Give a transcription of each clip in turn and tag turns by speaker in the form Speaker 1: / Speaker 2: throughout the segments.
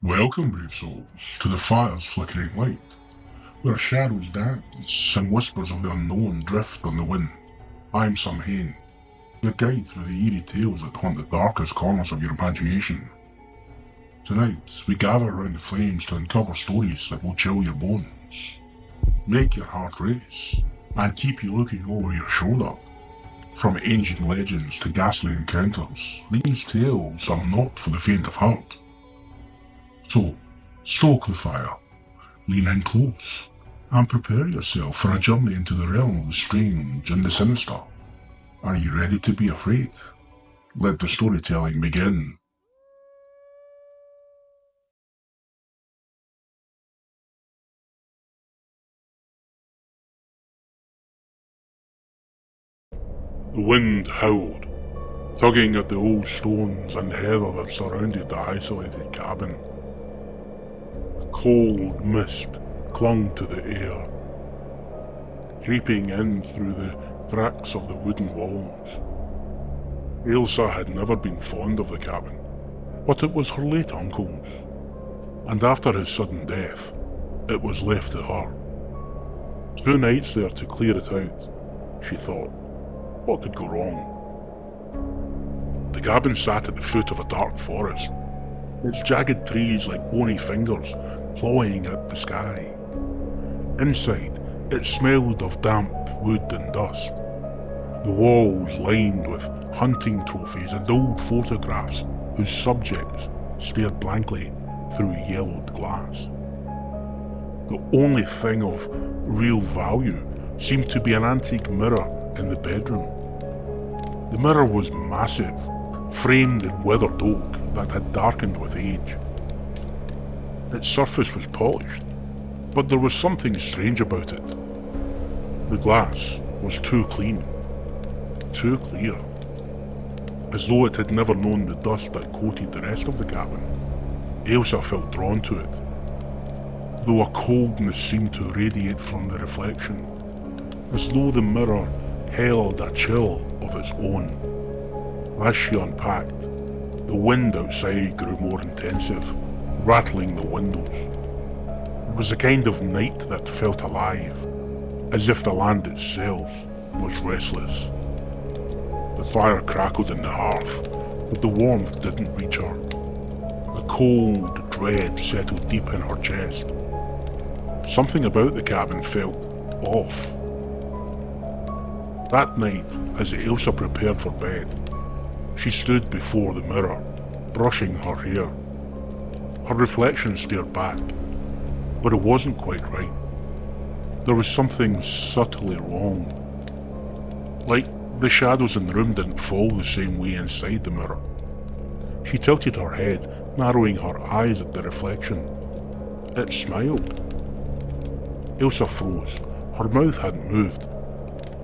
Speaker 1: Welcome, brave souls, to the fire's flickering light, where shadows dance and whispers of the unknown drift on the wind. I'm Sam Hain, your guide through the eerie tales that haunt the darkest corners of your imagination. Tonight, we gather around the flames to uncover stories that will chill your bones, make your heart race, and keep you looking over your shoulder. From ancient legends to ghastly encounters, these tales are not for the faint of heart. So, stoke the fire, lean in close, and prepare yourself for a journey into the realm of the strange and the sinister. Are you ready to be afraid? Let the storytelling begin. The wind howled, tugging at the old stones and heather that surrounded the isolated cabin. A cold mist clung to the air, creeping in through the cracks of the wooden walls. Ailsa had never been fond of the cabin, but it was her late uncle's, and after his sudden death, it was left to her. 2 nights there to clear it out, she thought. What could go wrong? The cabin sat at the foot of a dark forest, its jagged trees like bony fingers clawing at the sky. Inside, it smelled of damp wood and dust, the walls lined with hunting trophies and old photographs whose subjects stared blankly through yellowed glass. The only thing of real value seemed to be an antique mirror in the bedroom. The mirror was massive, framed in weathered oak that had darkened with age. Its surface was polished, but there was something strange about it. The glass was too clean, too clear, as though it had never known the dust that coated the rest of the cabin. Ailsa felt drawn to it, though a coldness seemed to radiate from the reflection, as though the mirror held a chill of its own. As she unpacked, the wind outside grew more intensive, rattling the windows. It was a kind of night that felt alive, as if the land itself was restless. The fire crackled in the hearth, but the warmth didn't reach her. A cold dread settled deep in her chest. Something about the cabin felt off. That night, as Ailsa prepared for bed, she stood before the mirror, brushing her hair. Her reflection stared back, but it wasn't quite right. There was something subtly wrong. Like the shadows in the room didn't fall the same way inside the mirror. She tilted her head, narrowing her eyes at the reflection. It smiled. Ailsa froze. Her mouth hadn't moved.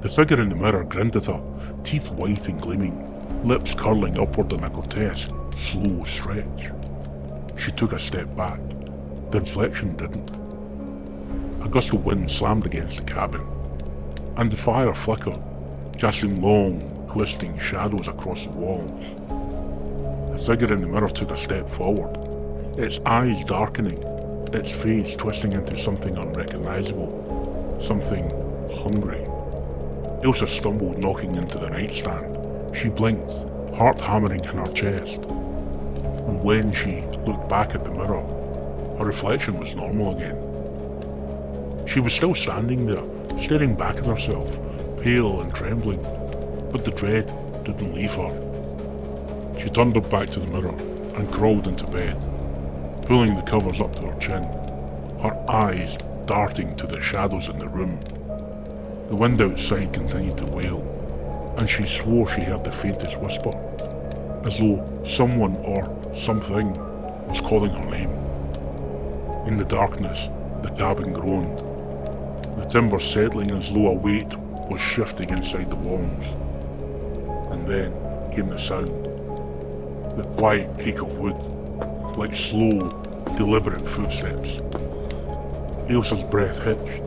Speaker 1: The figure in the mirror grinned at her, teeth white and gleaming, lips curling upward in a grotesque, slow stretch. She took a step back. The reflection didn't. A gust of wind slammed against the cabin, and the fire flickered, casting long, twisting shadows across the walls. The figure in the mirror took a step forward, its eyes darkening, its face twisting into something unrecognizable, something hungry. Ailsa stumbled, knocking into the nightstand. She blinked, heart hammering in her chest. And when she looked back at the mirror, her reflection was normal again. She was still standing there, staring back at herself, pale and trembling, but the dread didn't leave her. She turned her back to the mirror and crawled into bed, pulling the covers up to her chin, her eyes darting to the shadows in the room. The wind outside continued to wail, and she swore she heard the faintest whisper, as though someone or something was calling her name. In the darkness, the cabin groaned, the timber settling as though a weight was shifting inside the walls. And then came the sound, the quiet creak of wood, like slow, deliberate footsteps. Ailsa's breath hitched.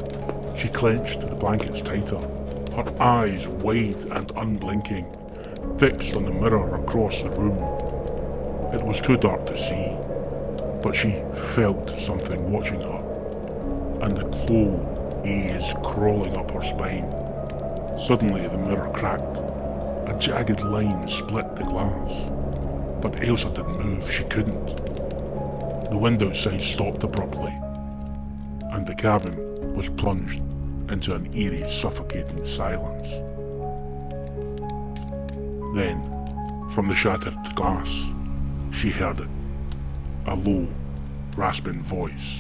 Speaker 1: She clenched the blankets tighter, her eyes wide and unblinking, fixed on the mirror across the room. It was too dark to see, but she felt something watching her, and the cold haze crawling up her spine. Suddenly the mirror cracked. A jagged line split the glass. But Ailsa didn't move, she couldn't. The wind outside stopped abruptly, and the cabin was plunged into an eerie, suffocating silence. Then, from the shattered glass, she heard it. A low, rasping voice.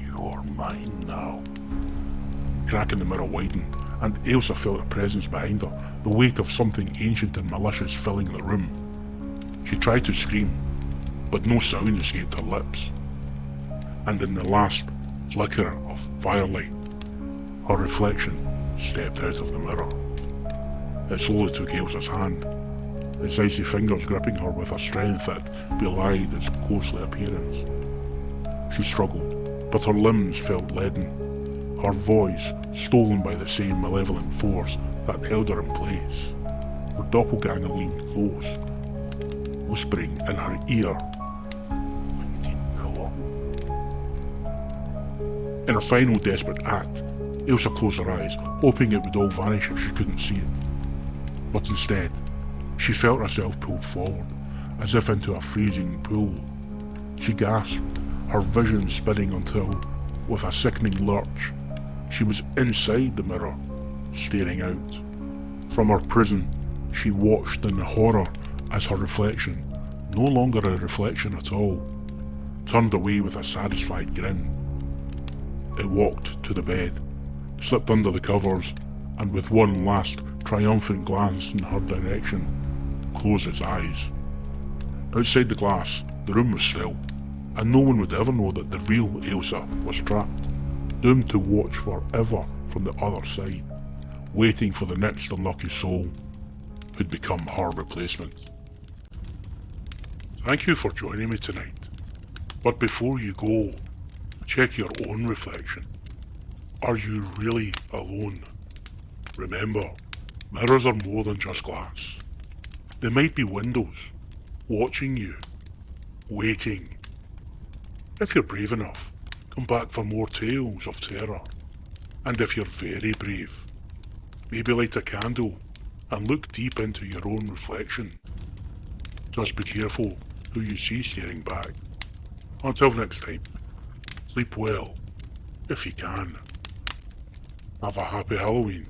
Speaker 1: "You're mine now." The crack in the mirror widened, and Ailsa felt a presence behind her, the weight of something ancient and malicious filling the room. She tried to scream, but no sound escaped her lips. And in the last flicker of firelight, her reflection stepped out of the mirror. It slowly took Ailsa's hand, its icy fingers gripping her with a strength that belied its ghostly appearance. She struggled, but her limbs felt leaden, her voice stolen by the same malevolent force that held her in place. Her doppelganger leaned close, whispering in her ear, In a final desperate act, Ailsa closed her eyes, hoping it would all vanish if she couldn't see it. But instead, she felt herself pulled forward, as if into a freezing pool. She gasped, her vision spinning until, with a sickening lurch, she was inside the mirror, staring out. From her prison, she watched in horror as her reflection, no longer a reflection at all, turned away with a satisfied grin. It walked to the bed, slipped under the covers, and with one last triumphant glance in her direction, closed its eyes. Outside the glass, the room was still, and no one would ever know that the real Ailsa was trapped, doomed to watch forever from the other side, waiting for the next unlucky soul who'd become her replacement. Thank you for joining me tonight, but before you go, check your own reflection. Are you really alone? Remember, mirrors are more than just glass. They might be windows, watching you, waiting. If you're brave enough, come back for more tales of terror. And if you're very brave, maybe light a candle and look deep into your own reflection. Just be careful who you see staring back. Until next time, sleep well, if you can. Have a happy Halloween.